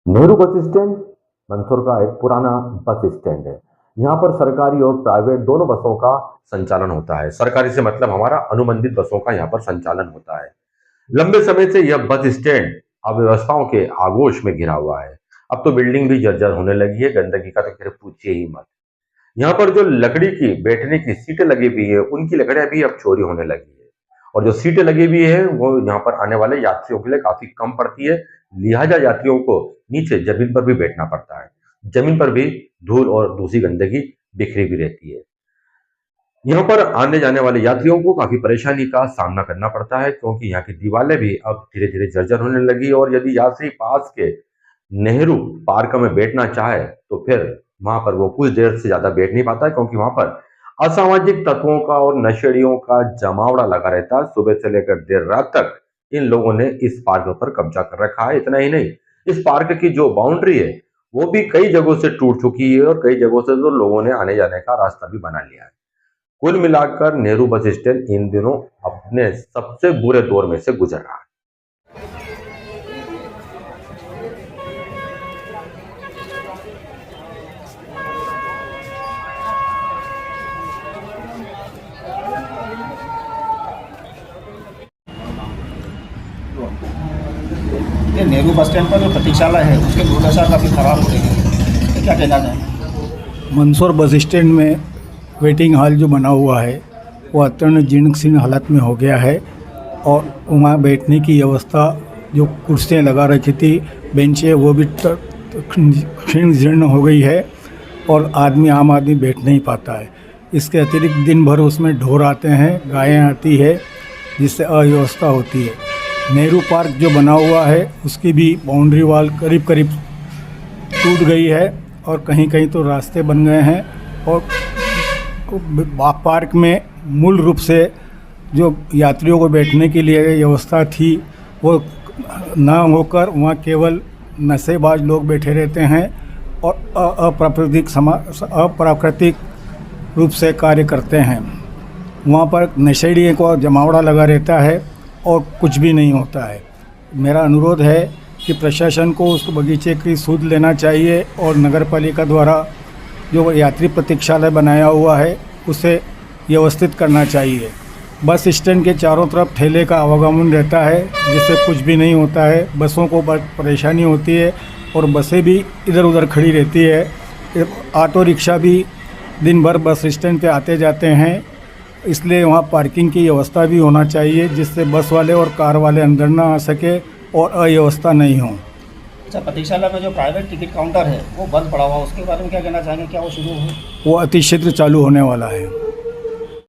Nehru bus stand Mandsaur का एक पुराना बस स्टैंड है। यहाँ पर सरकारी और प्राइवेट दोनों बसों का संचालन होता है। सरकारी से मतलब हमारा अनुबंधित बसों का यहाँ पर संचालन होता है। लंबे समय से यह बस स्टैंड अव्यवस्थाओं के आगोश में घिरा हुआ है। अब तो बिल्डिंग भी जर्जर होने लगी है, गंदगी का तो फिर पूछिए ही मत। यहाँ पर जो लकड़ी की बैठने की सीटें लगी हुई है, उनकी लकड़ियां भी अब चोरी होने लगी है। और जो सीटें लगी हुई है वो यहाँ पर आने वाले यात्रियों के लिए काफी कम पड़ती है। लिहाजा यात्रियों को नीचे जमीन पर भी बैठना पड़ता है। जमीन पर भी धूल और दूसरी गंदगी बिखरी हुई रहती है। यहाँ पर आने जाने वाले यात्रियों को काफी परेशानी का सामना करना पड़ता है, क्योंकि यहाँ की दीवारें भी अब धीरे धीरे जर्जर होने लगी। और यदि यात्री पास के नेहरू पार्क में बैठना चाहे तो फिर वहां पर वो कुछ देर से ज्यादा बैठ नहीं पाता है, क्योंकि वहां पर असामाजिक तत्वों का और नशेड़ियों का जमावड़ा लगा रहता है। सुबह से लेकर देर रात तक इन लोगों ने इस पार्क पर कब्जा कर रखा है। इतना ही नहीं, इस पार्क की जो बाउंड्री है वो भी कई जगहों से टूट चुकी है और कई जगहों से तो लोगों ने आने जाने का रास्ता भी बना लिया है। कुल मिलाकर नेहरू बस स्टैंड इन दिनों अपने सबसे बुरे दौर में से गुजर रहा है। ये नेहरू बस स्टैंड पर जो प्रतीक्षालय है उसकी दुर्दशा काफ़ी ख़राब हो रही है, तो क्या कहना चाहें? मंदसौर बस स्टैंड में वेटिंग हॉल जो बना हुआ है वो अत्यंत जीर्ण शीर्ण हालत में हो गया है। और वहाँ बैठने की व्यवस्था, जो कुर्सियाँ लगा रखी थी, बेंचें, वो भी क्षीण जीर्ण हो गई है और आम आदमी बैठ नहीं पाता है। इसके अतिरिक्त दिन भर उसमें ढोर आते हैं, गायें आती है, जिससे अव्यवस्था होती है। नेहरू पार्क जो बना हुआ है उसकी भी बाउंड्री वाल करीब करीब टूट गई है और कहीं कहीं तो रास्ते बन गए हैं। और पार्क में मूल रूप से जो यात्रियों को बैठने के लिए व्यवस्था थी वो ना होकर वहाँ केवल नशेबाज लोग बैठे रहते हैं और अप्राकृतिक रूप से कार्य करते हैं। वहाँ पर नशेड़ियों को जमावड़ा लगा रहता है और कुछ भी नहीं होता है। मेरा अनुरोध है कि प्रशासन को उस बगीचे की सूद लेना चाहिए और नगर पालिका द्वारा जो यात्री प्रतीक्षालय बनाया हुआ है उसे व्यवस्थित करना चाहिए। बस स्टैंड के चारों तरफ ठेले का आवागमन रहता है, जिससे कुछ भी नहीं होता है। बसों को बहुत परेशानी होती है और बसें भी इधर उधर खड़ी रहती है। ऑटो रिक्शा भी दिन भर बस स्टैंड पे आते जाते हैं, इसलिए वहाँ पार्किंग की व्यवस्था भी होना चाहिए, जिससे बस वाले और कार वाले अंदर ना आ सके और अव्यवस्था नहीं हो। अच्छा, प्रतीक्षालय में जो प्राइवेट टिकट काउंटर है वो बंद पड़ा हुआ, उसके बारे में क्या कहना चाहेंगे? क्या वो शुरू हो? वो अतिशीघ्र चालू होने वाला है।